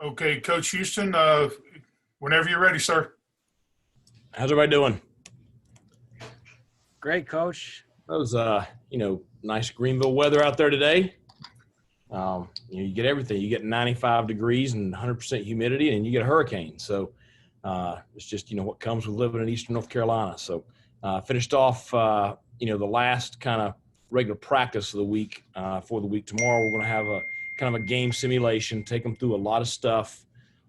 Okay, Coach Houston, whenever you're ready, sir. How's everybody doing? Great, Coach. That was, nice Greenville weather out there today. You get everything. You get 95 degrees and 100% humidity, and you get a hurricane. So it's just, what comes with living in Eastern North Carolina. So finished off, the last kind of regular practice of the week. For the week tomorrow, we're going to have a kind of a game simulation, take them through a lot of stuff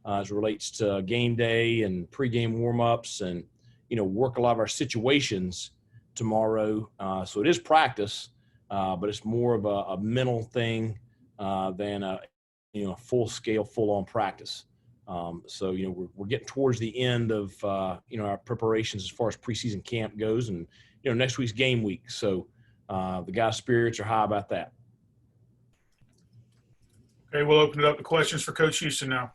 as it relates to game day and pregame warm-ups and, work a lot of our situations tomorrow. So it is practice, but it's more of a mental thing than a full-scale, full-on practice. So we're getting towards the end of our preparations as far as preseason camp goes, and next week's game week. So the guys' spirits are high about that. Okay, we'll open it up to questions for Coach Houston now.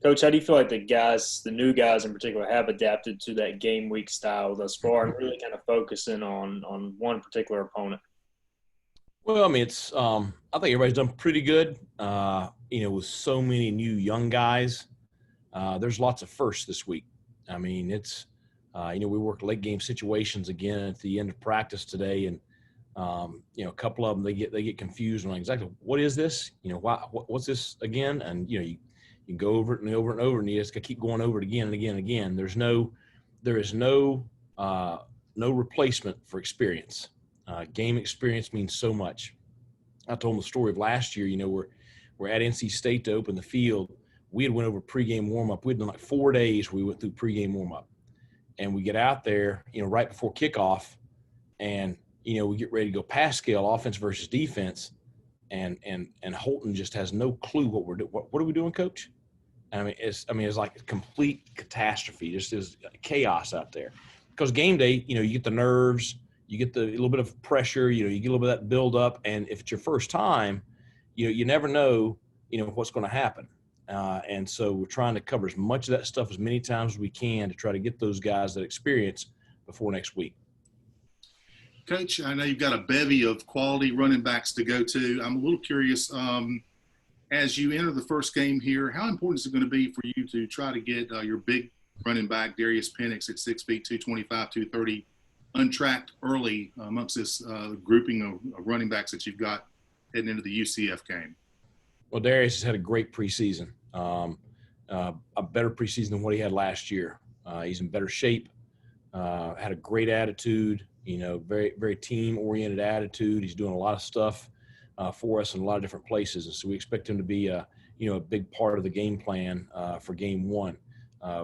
Coach, how do you feel like the new guys in particular, have adapted to that game week style thus far and really kind of focusing on one particular opponent? Well, I mean, it's I think everybody's done pretty good. With so many new young guys, there's lots of firsts this week. I mean, it's we worked late game situations again at the end of practice today, and a couple of them they get confused and like, exactly what is this? What's this again? And you go over it and over and over, and you just keep going over it again and again and again. There is no replacement for experience. Game experience means so much. I told them the story of last year. We're at NC State to open the field. We had went over pregame warm-up. We'd done like 4 days. We went through pregame warm-up, and we get out there, right before kickoff, and we get ready to go pass scale, offense versus defense, and Holton just has no clue what we're doing. What are we doing, Coach? It's like a complete catastrophe. Just is chaos out there. Because game day, you get the nerves, you get the little bit of pressure, you get a little bit of that build up, and if it's your first time, you never know, what's going to happen. And so we're trying to cover as much of that stuff as many times as we can to try to get those guys that experience before next week. Coach, I know you've got a bevy of quality running backs to go to. I'm a little curious, as you enter the first game here, how important is it going to be for you to try to get your big running back, Darius Penix, at 6 feet, 225, 230, untracked early amongst this grouping of running backs that you've got heading into the UCF game? Well, Darius has had a great preseason, a better preseason than what he had last year. He's in better shape, had a great attitude, very, very team-oriented attitude. He's doing a lot of stuff for us in a lot of different places. And so we expect him to be a big part of the game plan for game one.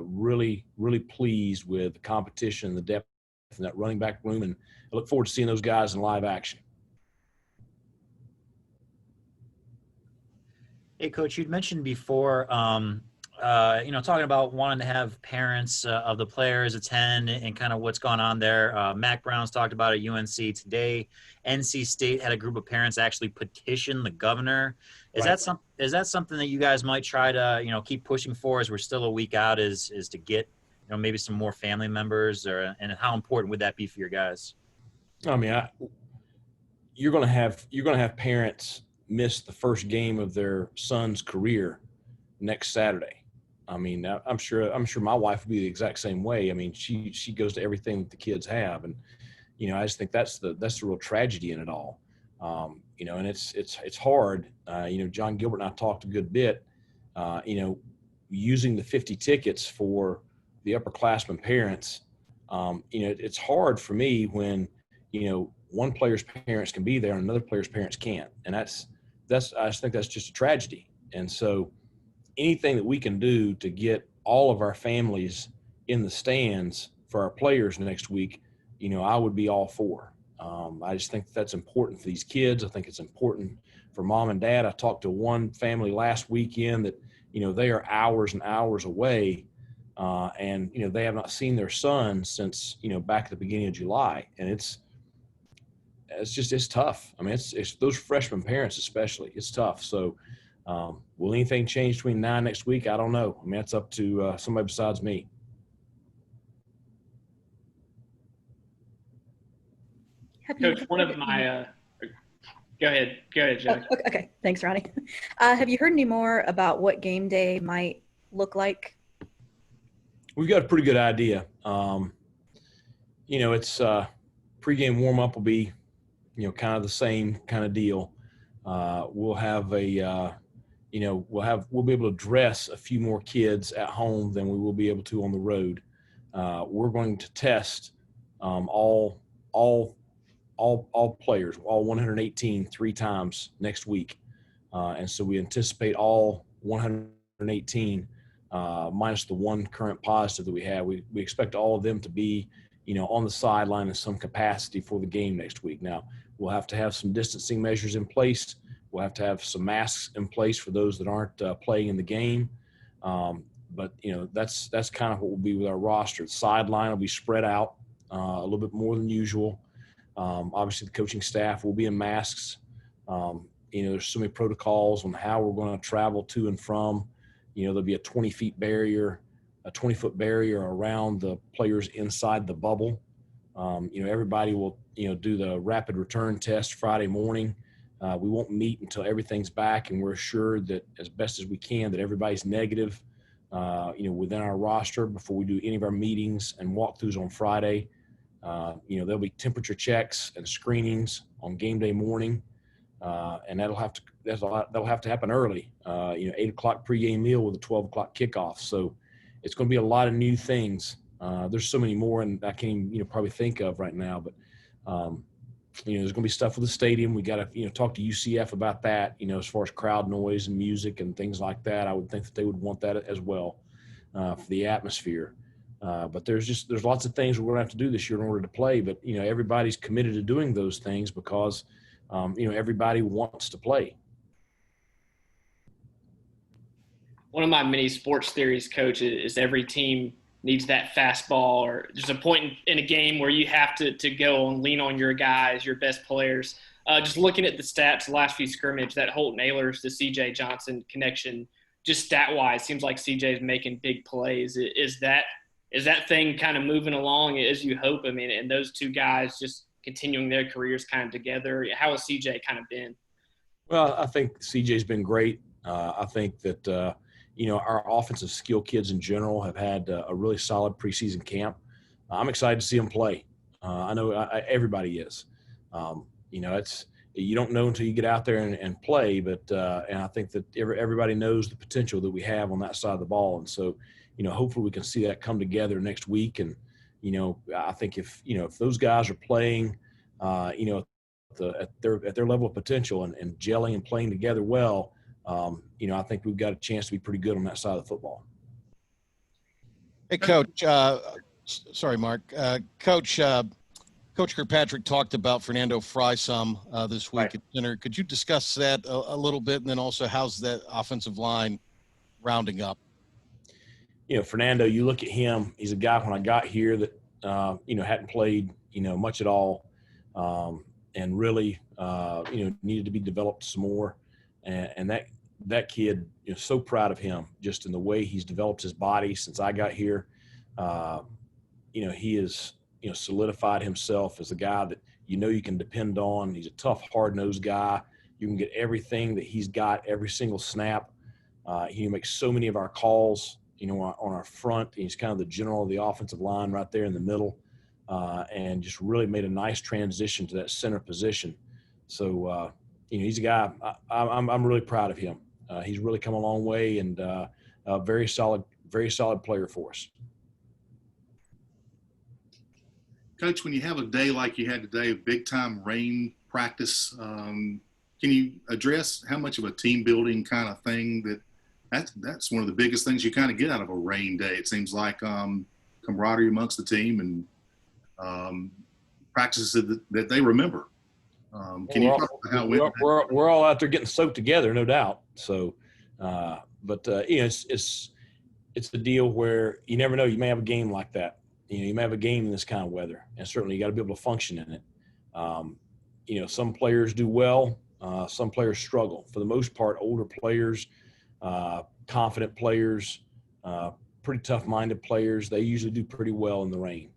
Really, really pleased with the competition, the depth in that running back room, and I look forward to seeing those guys in live action. Hey, Coach, you'd mentioned before, talking about wanting to have parents of the players attend and kind of what's gone on there. Mac Brown's talked about at UNC today. NC State had a group of parents actually petition the governor. Is that something that you guys might try to, keep pushing for as we're still a week out, is to get, maybe some more family members, and how important would that be for your guys? I mean, you're going to have parents miss the first game of their son's career next Saturday. I mean, I'm sure my wife would be the exact same way. I mean, she goes to everything that the kids have, and I just think that's the real tragedy in it all. And it's hard. John Gilbert and I talked a good bit. Using the 50 tickets for the upperclassmen parents. It's hard for me when one player's parents can be there and another player's parents can't, and I just think that's just a tragedy. And so anything that we can do to get all of our families in the stands for our players next week, I would be all for. I just think that's important for these kids. I think it's important for mom and dad. I talked to one family last weekend that, they are hours and hours away, and, they have not seen their son since, back at the beginning of July. And it's tough. I mean, it's those freshman parents especially. It's tough. So will anything change between now and next week? I don't know. I mean, that's up to somebody besides me. Coach, one of my Go ahead, Jack. Okay. Thanks, Ronnie. Have you heard any more about what game day might look like? We've got a pretty good idea. It's pregame warm up will be, kind of the same kind of deal. We'll have we'll be able to dress a few more kids at home than we will be able to on the road. We're going to test all players, all 118, 3 times next week, and so we anticipate all 118 minus the one current positive that we have. We expect all of them to be, on the sideline in some capacity for the game next week. Now, we'll have to have some distancing measures in place. We'll have to have some masks in place for those that aren't playing in the game. But that's kind of what will be with our roster. The sideline will be spread out a little bit more than usual. Obviously, the coaching staff will be in masks. There's so many protocols on how we're going to travel to and from. There'll be a 20-foot barrier around the players inside the bubble. Everybody will, do the rapid return test Friday morning. We won't meet until everything's back, and we're assured that as best as we can that everybody's negative, within our roster before we do any of our meetings and walkthroughs on Friday. There'll be temperature checks and screenings on game day morning, and that'll have to happen early. 8 o'clock pregame meal with a 12 o'clock kickoff. So it's going to be a lot of new things. There's so many more, and I can't even probably think of right now. But there's going to be stuff with the stadium. We got to talk to UCF about that. As far as crowd noise and music and things like that, I would think that they would want that as well for the atmosphere. But there's lots of things we're going to have to do this year in order to play. But everybody's committed to doing those things because everybody wants to play. One of my many sports theories, Coach, is every team needs that fastball, or there's a point in a game where you have to go and lean on your guys, your best players. Just looking at the stats, the last few scrimmage, that Holton Ahlers to C.J. Johnson connection, just stat-wise, seems like C.J. is making big plays. Is that thing kind of moving along as you hope? I mean, and those two guys just continuing their careers kind of together. How has C.J. kind of been? Well, I think C.J.'s been great. I think that our offensive skill kids in general have had a really solid preseason camp. I'm excited to see them play. I know everybody is. It's you don't know until you get out there and play, but and I think that everybody knows the potential that we have on that side of the ball, and so hopefully we can see that come together next week. And I think if those guys are playing, at their level of potential and gelling and playing together well. I think we've got a chance to be pretty good on that side of the football. Hey, Coach. Sorry, Mark. Coach Kirkpatrick talked about Fernando Fry some this week at dinner. Could you discuss that a little bit, and then also how's that offensive line rounding up? Fernando, you look at him. He's a guy when I got here that hadn't played much at all, and really needed to be developed some more. And that kid, so proud of him just in the way he's developed his body since I got here. He has, solidified himself as a guy that you can depend on. He's a tough, hard-nosed guy. You can get everything that he's got every single snap. He makes so many of our calls, on our front. He's kind of the general of the offensive line right there in the middle, and just really made a nice transition to that center position. So, he's a guy I'm really proud of him. He's really come a long way, and a very solid player for us. Coach, when you have a day like you had today, of big-time rain practice, can you address how much of a team-building kind of thing that's one of the biggest things you kind of get out of a rain day? It seems like camaraderie amongst the team and practices that they remember. Can you talk about how it went? We're all out there getting soaked together, no doubt. So, it's the deal where you never know. You may have a game like that. You may have a game in this kind of weather, and certainly you got to be able to function in it. Some players do well. Some players struggle. For the most part, older players, confident players, pretty tough-minded players, they usually do pretty well in the rain.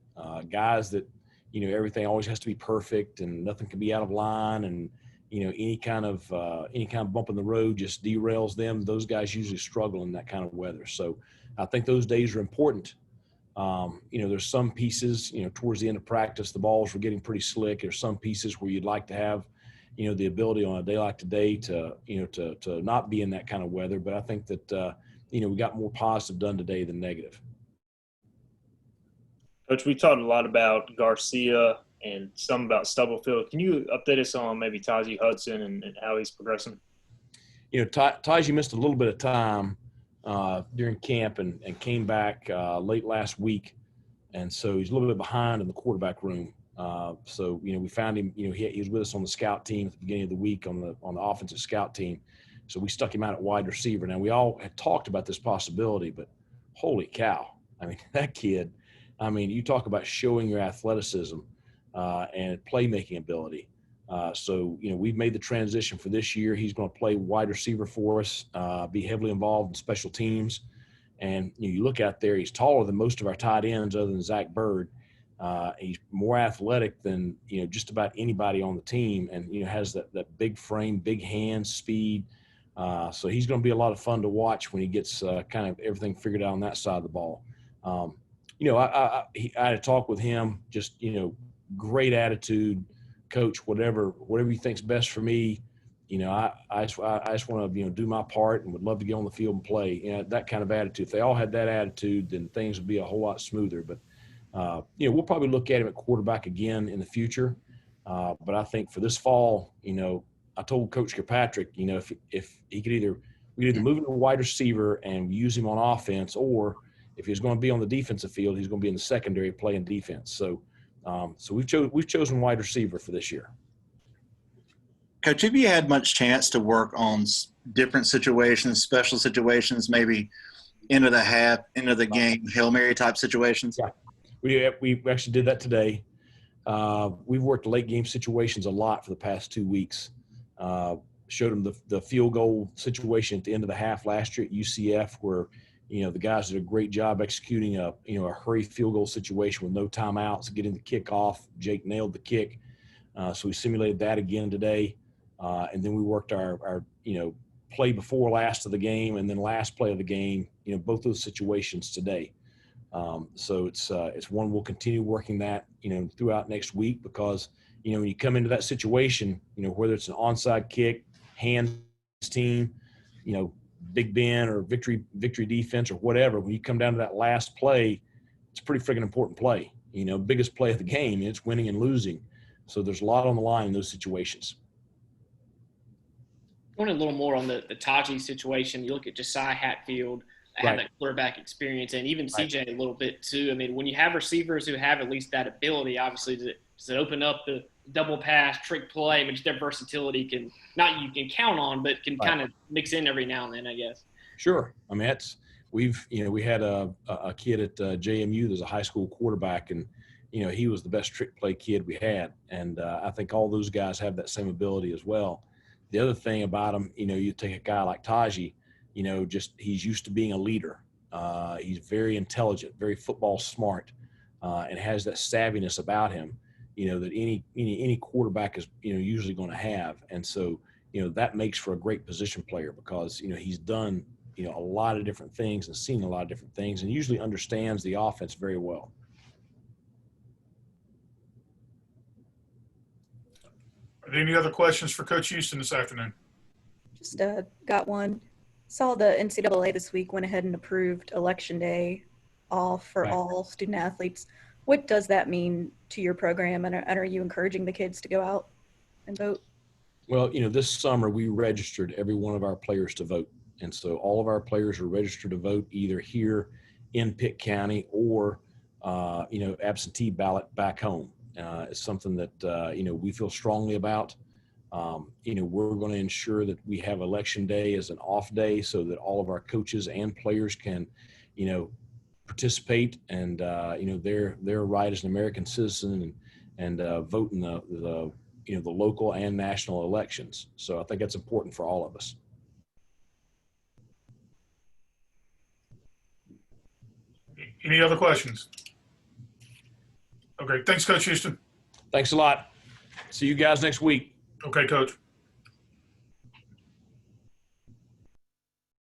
Guys that, everything always has to be perfect and nothing can be out of line and, any kind of bump in the road just derails them. Those guys usually struggle in that kind of weather. So I think those days are important. There's some pieces, towards the end of practice, the balls were getting pretty slick. There's some pieces where you'd like to have, the ability on a day like today to not be in that kind of weather. But I think that, we got more positive done today than negative. Coach, we talked a lot about Garcia and some about Stubblefield. Can you update us on maybe Taji Hudson and how he's progressing? Taji missed a little bit of time during camp and came back late last week. And so he's a little bit behind in the quarterback room. So we found him, he was with us on the scout team at the beginning of the week on the offensive scout team. So we stuck him out at wide receiver. Now, we all had talked about this possibility, but holy cow. I mean, that kid, you talk about showing your athleticism and playmaking ability. So we've made the transition for this year. He's going to play wide receiver for us, be heavily involved in special teams. And you look out there, he's taller than most of our tight ends other than Zach Bird. He's more athletic than, just about anybody on the team, and, has that big frame, big hands, speed. So he's going to be a lot of fun to watch when he gets kind of everything figured out on that side of the ball. I had a talk with him, just, great attitude, coach, whatever you think's best for me. I just want to, do my part and would love to get on the field and play. That kind of attitude. If they all had that attitude, then things would be a whole lot smoother. But, we'll probably look at him at quarterback again in the future. But I think for this fall, I told Coach Kirkpatrick, if he could we'd either move him to wide receiver and use him on offense, or if he's going to be on the defensive field, he's going to be in the secondary playing defense. So, we've chosen wide receiver for this year. Coach, have you had much chance to work on different situations, special situations, maybe end of the half, end of the game, Hail Mary type situations? Yeah, we actually did that today. We've worked late game situations a lot for the past 2 weeks. Showed them the field goal situation at the end of the half last year at UCF, where the guys did a great job executing a hurry field goal situation with no timeouts, getting the kick off. Jake nailed the kick, so we simulated that again today, and then we worked our play before last of the game and then last play of the game. Both those situations today. So it's one we'll continue working that throughout next week, because when you come into that situation, whether it's an onside kick, hands team, Big Ben or victory defense or whatever, when you come down to that last play, it's a pretty freaking important play. Biggest play of the game. It's winning and losing. So there's a lot on the line in those situations. Going a little more on the Taji situation, you look at Josiah Hatfield, have that quarterback experience, and even CJ a little bit too. I mean, when you have receivers who have at least that ability, obviously, does it open up the double pass, trick play, but just their versatility you can count on, but can kind of mix in every now and then, I guess. Sure. I mean, we had a kid at JMU that's a high school quarterback, and he was the best trick play kid we had, and I think all those guys have that same ability as well. The other thing about him, you take a guy like Taji, he's used to being a leader. He's very intelligent, very football smart, and has that savviness about him, that any quarterback is, usually going to have. And so, that makes for a great position player, because, he's done, a lot of different things and seen a lot of different things, and usually understands the offense very well. Are there any other questions for Coach Houston this afternoon? Just got one. Saw the NCAA this week went ahead and approved Election Day off for all student athletes. What does that mean to your program, and are you encouraging the kids to go out and vote? Well, this summer we registered every one of our players to vote. And so all of our players are registered to vote either here in Pitt County or, absentee ballot back home. It's something that, we feel strongly about. We're going to ensure that we have Election Day as an off day so that all of our coaches and players can, participate and, their right as an American citizen and vote in the local and national elections. So I think that's important for all of us. Any other questions? Okay. Thanks, Coach Houston. Thanks a lot. See you guys next week. Okay, Coach.